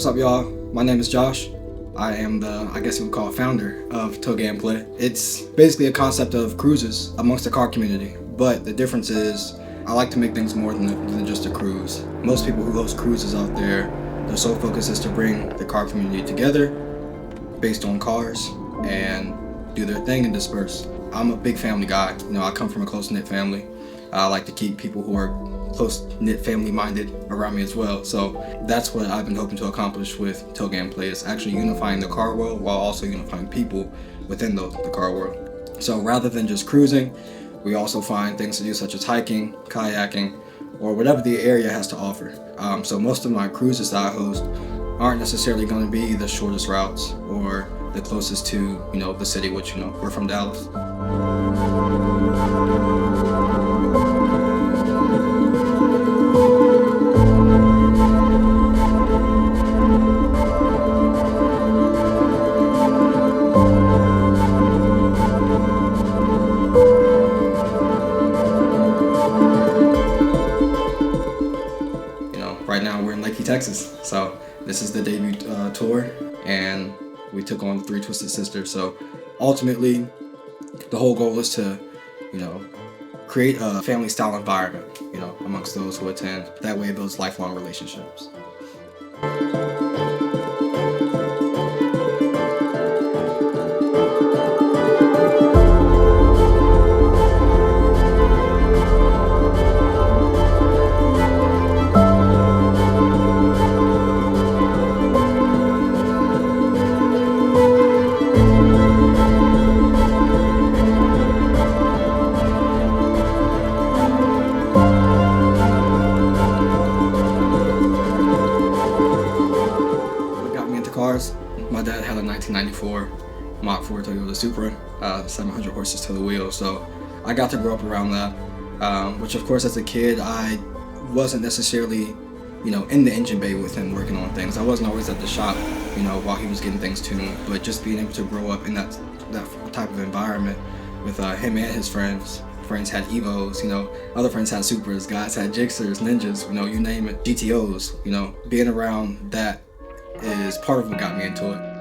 What's up, y'all? My name is Josh. I am the, I guess you would call it, founder of Touge MK5. It's basically a concept of cruises amongst the car community, but the difference is I like to make things more than just a cruise. Most people who host cruises out there, their sole focus is to bring the car community together based on cars and do their thing and disperse. I'm a big family guy. I come from a close-knit family. I like to keep people who are close-knit, family-minded around me as well. So that's what I've been hoping to accomplish with Touge MK5, is actually unifying the car world while also unifying people within the car world. So rather than just cruising, we also find things to do such as hiking, kayaking, or whatever the area has to offer. So most of my cruises that I host aren't necessarily going to be the shortest routes or the closest to, the city, which, we're from Dallas. Right now we're in Leakey, Texas. So this is the debut tour, and we took on 3 Twisted Sisters. So ultimately, the whole goal is to, create a family style environment, amongst those who attend. That way it builds lifelong relationships. Cars. My dad had a 1994 Mach 4 Toyota Supra, 700 horses to the wheel, so I got to grow up around that, which of course as a kid I wasn't necessarily, in the engine bay with him working on things. I wasn't always at the shop, while he was getting things tuned, but just being able to grow up in that type of environment with him and his friends. Friends had Evos, other friends had Supras, guys had Gixxers, Ninjas, you name it, GTOs, being around that is part of what got me into it.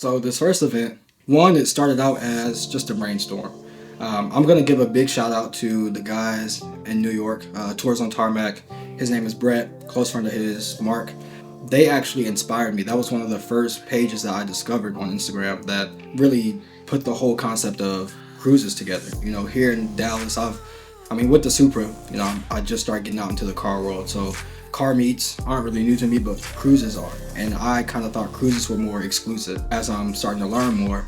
So this first event, one, it started out as just a brainstorm. I'm going to give a big shout out to the guys in New York, Tours on Tarmac. His name is Brett, close friend of his, Mark. They actually inspired me. That was one of the first pages that I discovered on Instagram that really put the whole concept of cruises together. You know, here in Dallas, with the Supra, you know, I just started getting out into the car world. So car meets aren't really new to me, but cruises are. And I kind of thought cruises were more exclusive. As I'm starting to learn more,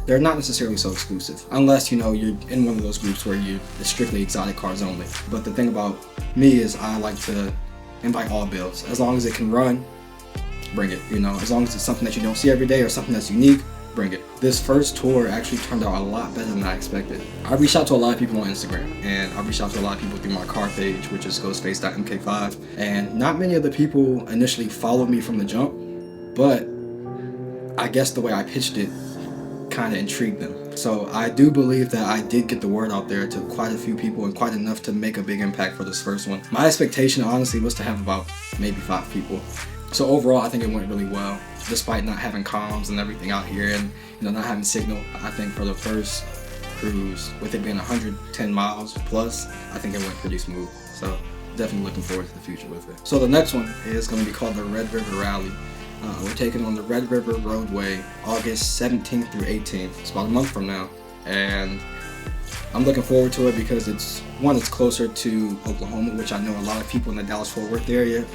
they're not necessarily so exclusive, unless, you know, you're in one of those groups where it's strictly exotic cars only. But the thing about me is I like to invite all builds. As long as it can run, bring it. You know, as long as it's something that you don't see every day or something that's unique, bring it. This first tour actually turned out a lot better than I expected. I reached out to a lot of people on Instagram, and I reached out to a lot of people through my car page, which is ghostface.mk5, and not many of the people initially followed me from the jump, but I guess the way I pitched it kind of intrigued them. So I do believe that I did get the word out there to quite a few people, and quite enough to make a big impact for this first one. My expectation honestly was to have about maybe 5 people. So overall, I think it went really well, despite not having comms and everything out here, and, you know, not having signal. I think for the first cruise, with it being 110 miles plus, I think it went pretty smooth. So definitely looking forward to the future with it. So the next one is going to be called the Red River Rally. We're taking on the Red River Roadway August 17th through 18th. It's about a month from now, and I'm looking forward to it because it's closer to Oklahoma, which I know a lot of people in the Dallas-Fort Worth area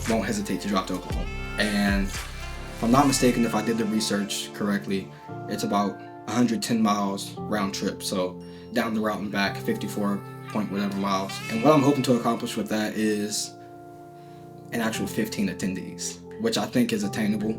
won't hesitate to drop to Oklahoma. And if I'm not mistaken, if I did the research correctly, it's about 110 miles round trip. So down the route and back, 54 point whatever miles. And what I'm hoping to accomplish with that is an actual 15 attendees, which I think is attainable.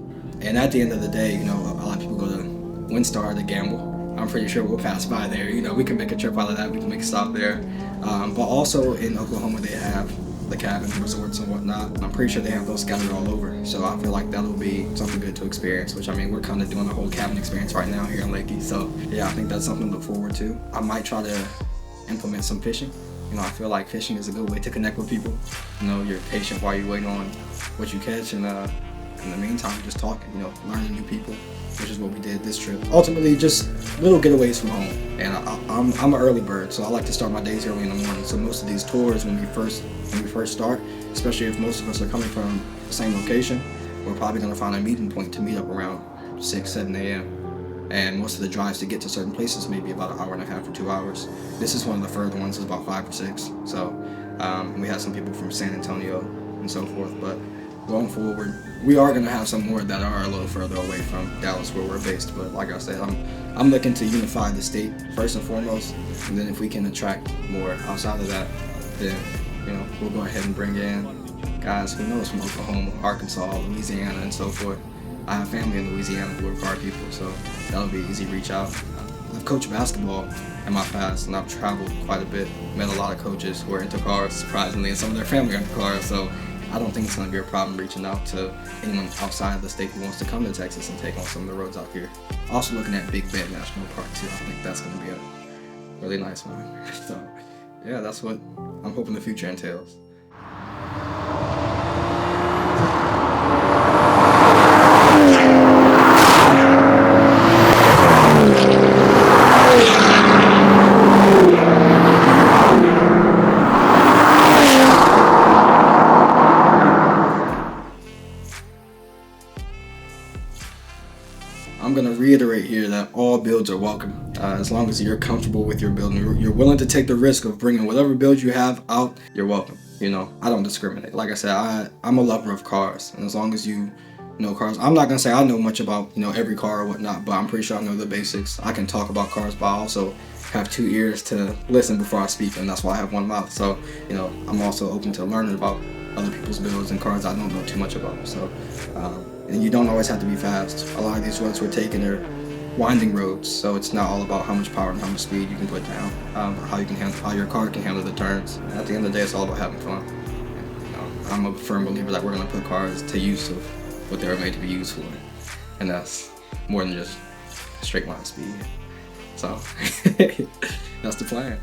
And at the end of the day, you know, a lot of people go to WinStar to gamble. I'm pretty sure we'll pass by there. You know, we can make a trip out of that. We can make a stop there. But also in Oklahoma, they have the cabin resorts and whatnot. I'm pretty sure they have those scattered all over. So I feel like that'll be something good to experience, which, I mean, we're kind of doing the whole cabin experience right now here in Leakey. So yeah, I think that's something to look forward to. I might try to implement some fishing. You know, I feel like fishing is a good way to connect with people. You know, you're patient while you wait on what you catch, and in the meantime, you're just talking, you know, learning new people, which is what we did this trip. Ultimately, just little getaways from home. And I'm an early bird, so I like to start my days early in the morning. So most of these tours, when we first start, especially if most of us are coming from the same location, we're probably going to find a meeting point to meet up around 6, 7 a.m. And most of the drives to get to certain places may be about an hour and a half or 2 hours. This is one of the further ones, it's about 5 or 6. So we had some people from San Antonio and so forth, but going forward, we are going to have some more that are a little further away from Dallas where we're based. But like I said, I'm looking to unify the state first and foremost, and then if we can attract more outside of that, then, you know, we'll go ahead and bring in guys who knows from Oklahoma, Arkansas, Louisiana, and so forth. I have family in Louisiana who are car people, so that'll be easy reach out. I've coached basketball in my past, and I've traveled quite a bit, met a lot of coaches who are into cars, surprisingly, and some of their family are into cars, so I don't think it's going to be a problem reaching out to anyone outside of the state who wants to come to Texas and take on some of the roads out here. Also looking at Big Bend National Park too. I think that's going to be a really nice one. So yeah, that's what I'm hoping the future entails. I'm going to reiterate here that all builds are welcome, as long as you're comfortable with your build and you're willing to take the risk of bringing whatever build you have out, you're welcome. You know, I don't discriminate. Like I said, I'm a lover of cars, and as long as you know cars, I'm not going to say I know much about, you know, every car or whatnot, but I'm pretty sure I know the basics. I can talk about cars, but I also have 2 ears to listen before I speak, and that's why I have 1 mouth. So, you know, I'm also open to learning about other people's builds and cars I don't know too much about. So, and you don't always have to be fast. A lot of these roads we're taking are winding roads, so it's not all about how much power and how much speed you can put down, or how your car can handle the turns. At the end of the day, it's all about having fun. And, you know, I'm a firm believer that we're going to put cars to use of what they were made to be used for, and that's more than just straight line speed. So that's the plan.